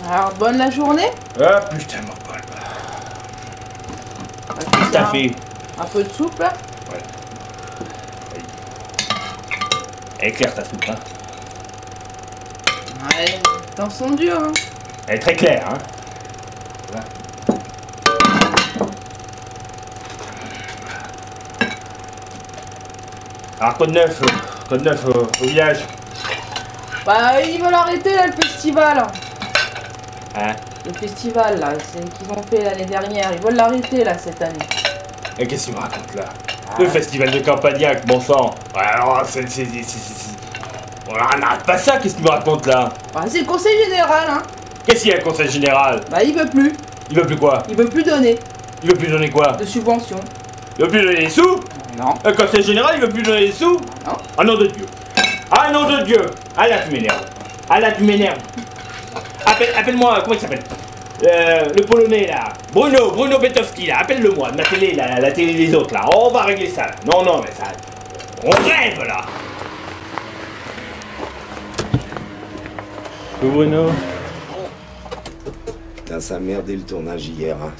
Alors, bonne la journée? Ah putain, mon bol. Tout à fait. Un peu de soupe, là? Ouais. Oui. Elle est claire ta soupe, hein? Ouais, les temps sont durs, hein. Elle est très claire, hein? Voilà. Alors, quoi de neuf au village? Bah, ils veulent arrêter, là, le festival. Hein? Le festival, là, c'est qu'ils ont fait l'année dernière. Ils veulent l'arrêter, là, cette année. Et qu'est-ce qu'il me raconte, là? Le festival de Campagnac, bon sang. Ouais, alors, on n'arrête pas ça, qu'est-ce qu'il me raconte, là? Bah, c'est le conseil général, hein. Qu'est-ce qu'il y a, le conseil général? Bah, il veut plus. Il veut plus quoi? Il veut plus donner Il veut plus donner quoi? de subventions. Il veut plus donner les sous? Non. Le conseil général, il veut plus donner les sous? Non. Ah nom de Dieu! Ah nom de Dieu! Ah là tu m'énerves! Ah là tu m'énerves! Appelle-moi, comment il s'appelle? Le Polonais là! Bruno Betowski là! Appelle-le-moi de ma télé, la télé des autres là! On va régler ça là! Non, non, mais ça... On rêve là! Bruno. Putain, ça a merdé le tournage hier. Hein.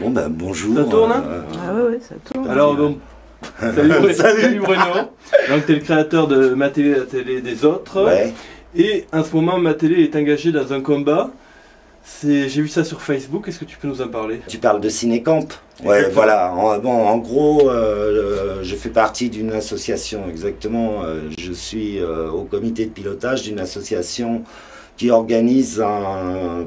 Bon ben bonjour. Ça tourne hein Ah ouais, ça tourne. Alors bon, salut Bruno. Donc tu es le créateur de Ma Télé, la télé des autres. Ouais. Et en ce moment Ma Télé est engagée dans un combat. J'ai vu ça sur Facebook, est-ce que tu peux nous en parler? Tu parles de Cinécamp? Ouais, Exactement. voilà. En gros, je fais partie d'une association, exactement. Je suis au comité de pilotage d'une association qui organise un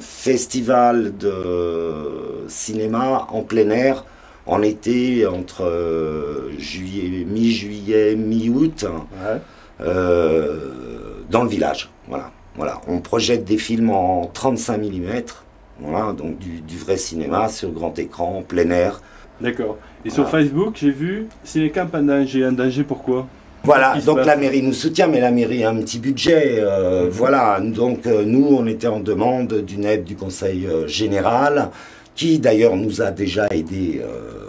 festival de cinéma en plein air en été, entre mi-juillet, mi-août, Ouais. dans le village. Voilà. Voilà, on projette des films en 35 mm, voilà, donc du vrai cinéma sur grand écran, en plein air. D'accord. Et Voilà. sur Facebook, j'ai vu Cinécamp en danger. En danger pourquoi? Voilà, Qu'est-ce qui donc se la passe? mairie nous soutient, mais la mairie a un petit budget. Voilà, donc nous, on était en demande d'une aide du conseil général, qui d'ailleurs nous a déjà aidé.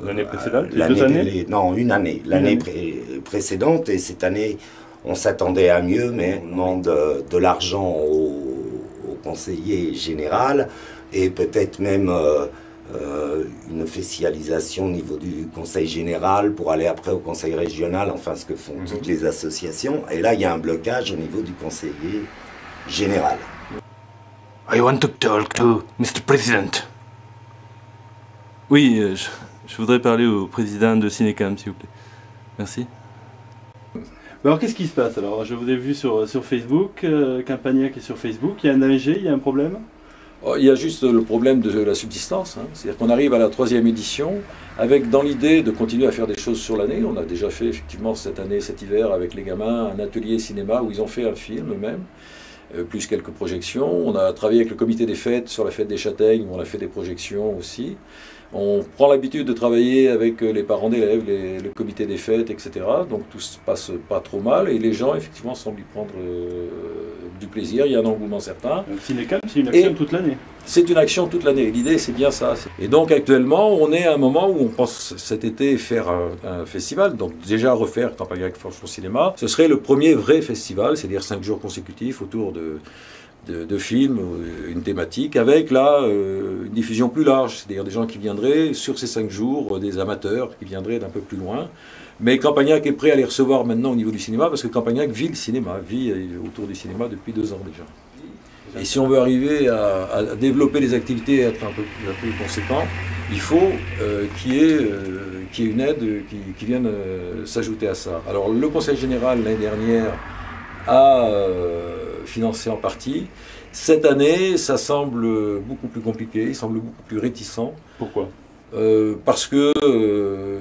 L'année précédente, les 2 années? Non, une année. L'année précédente, et cette année, on s'attendait à mieux, mais on demande de l'argent au conseiller général, et peut-être même une officialisation au niveau du conseil général pour aller après au conseil régional, enfin ce que font toutes les associations. Et là, il y a un blocage au niveau du conseiller général. I want to talk to Mr. President. Oui, je voudrais parler au président de Cinécamp, s'il vous plaît. Merci. Alors qu'est-ce qui se passe alors? Je vous ai vu sur Facebook, Campagnac est sur Facebook, il y a un danger, il y a un problème? Il y a juste le problème de la subsistance, hein. C'est-à-dire qu'on arrive à la 3e édition avec dans l'idée de continuer à faire des choses sur l'année. On a déjà fait effectivement cette année, cet hiver avec les gamins, un atelier cinéma où ils ont fait un film eux-mêmes, plus quelques projections. On a travaillé avec le comité des fêtes sur la fête des châtaignes où on a fait des projections aussi. On prend l'habitude de travailler avec les parents d'élèves, le comité des fêtes, etc. Donc tout se passe pas trop mal et les gens effectivement semblent y prendre du plaisir, il y a un engouement certain. Donc Cinécamp, c'est une action toute l'année. C'est une action toute l'année, l'idée c'est bien ça. Et donc actuellement on est à un moment où on pense cet été faire un festival, donc déjà refaire Campagnac Franchement Cinéma. Ce serait le premier vrai festival, c'est-à-dire 5 jours consécutifs autour de films, une thématique, avec là une diffusion plus large, c'est-à-dire des gens qui viendraient sur ces 5 jours, des amateurs qui viendraient d'un peu plus loin. Mais Campagnac est prêt à les recevoir maintenant au niveau du cinéma, parce que Campagnac vit le cinéma, vit autour du cinéma depuis 2 ans déjà. Et si on veut arriver à développer les activités et être un peu plus conséquent, il faut qu'il y ait une aide qui vienne s'ajouter à ça. Alors le Conseil général l'année dernière a financé en partie. Cette année, ça semble beaucoup plus compliqué, il semble beaucoup plus réticent. Pourquoi? Parce que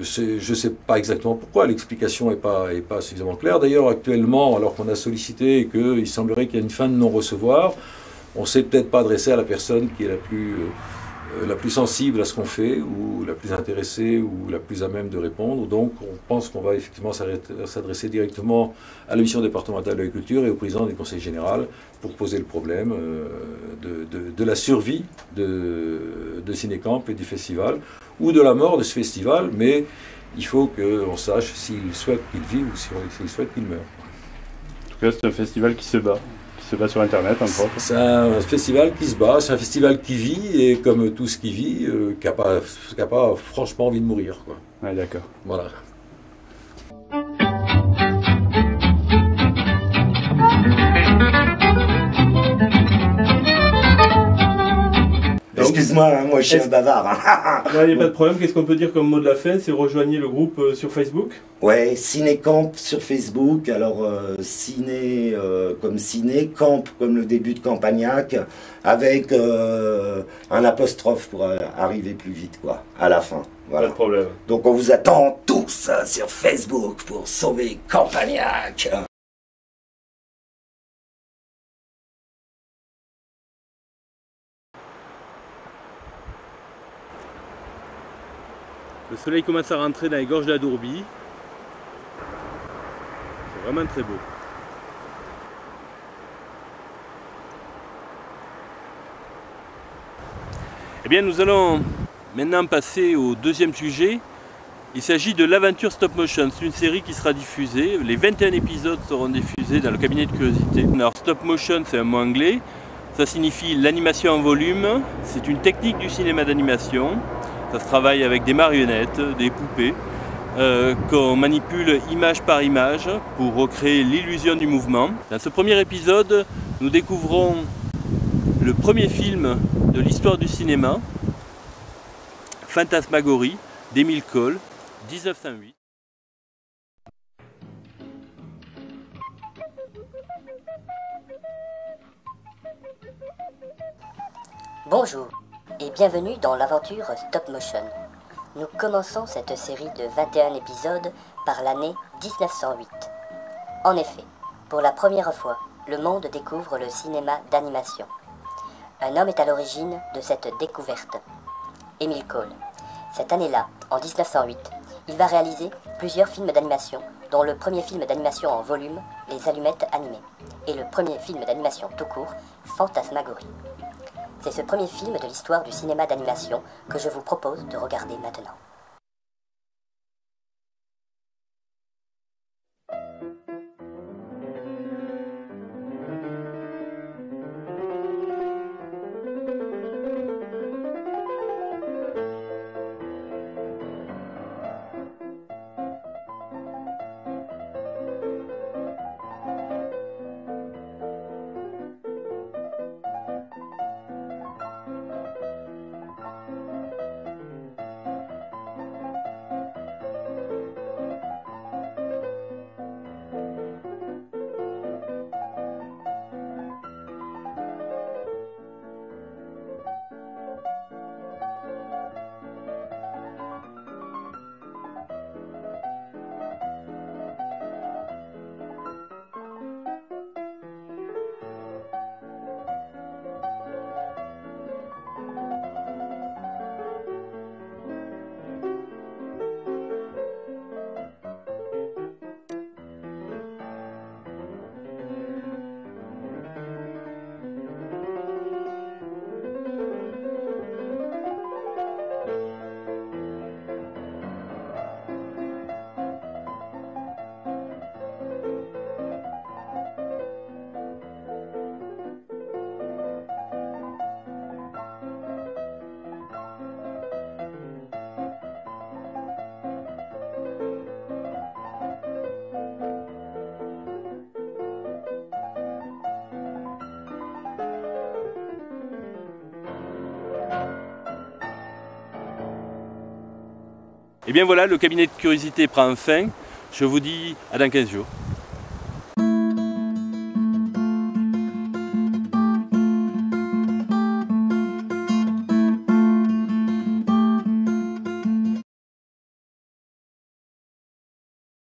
je ne sais pas exactement pourquoi, l'explication n'est pas suffisamment claire. D'ailleurs, actuellement, alors qu'on a sollicité et qu'il semblerait qu'il y a une fin de non-recevoir, on ne s'est peut-être pas adressé à la personne qui est la plus sensible à ce qu'on fait, ou la plus intéressée, ou la plus à même de répondre. Donc on pense qu'on va effectivement s'adresser directement à la mission départementale de l'agriculture et au président du conseil général pour poser le problème de la survie de Cinécamp et du festival, ou de la mort de ce festival, mais il faut qu'on sache s'il souhaite qu'il vive ou s'il souhaite qu'il meure. En tout cas, c'est un festival qui se bat sur Internet, entre autres. C'est un festival qui se bat, c'est un festival qui vit, et comme tout ce qui vit, qui n'a pas franchement envie de mourir, quoi. Ouais, d'accord. Voilà. Excuse-moi, hein, moi je suis un bavard. Hein. Il n'y a pas de problème. Qu'est-ce qu'on peut dire comme mot de la fin? C'est rejoignez le groupe sur Facebook. Ouais, Ciné-Camp sur Facebook. Alors, ciné comme ciné, camp comme le début de Campagnac, avec un apostrophe pour arriver plus vite, quoi, à la fin. Voilà. Pas de problème. Donc, on vous attend tous sur Facebook pour sauver Campagnac. Le soleil commence à rentrer dans les gorges de la Dourbie. C'est vraiment très beau. Eh bien, nous allons maintenant passer au deuxième sujet. Il s'agit de l'aventure stop motion. C'est une série qui sera diffusée. Les 21 épisodes seront diffusés dans le cabinet de curiosité. Alors, stop motion, c'est un mot anglais. Ça signifie l'animation en volume. C'est une technique du cinéma d'animation. Ça se travaille avec des marionnettes, des poupées, qu'on manipule image par image pour recréer l'illusion du mouvement. Dans ce premier épisode, nous découvrons le premier film de l'histoire du cinéma, Fantasmagorie, d'Emile Cole, 1908. Bonjour et bienvenue dans l'aventure Stop Motion. Nous commençons cette série de 21 épisodes par l'année 1908. En effet, pour la première fois, le monde découvre le cinéma d'animation. Un homme est à l'origine de cette découverte, Emile Cole. Cette année-là, en 1908, il va réaliser plusieurs films d'animation, dont le premier film d'animation en volume, Les Allumettes animées, et le premier film d'animation tout court, Fantasmagorie. C'est ce premier film de l'histoire du cinéma d'animation que je vous propose de regarder maintenant. Et bien voilà, le cabinet de curiosité prend fin. Je vous dis à dans 15 jours.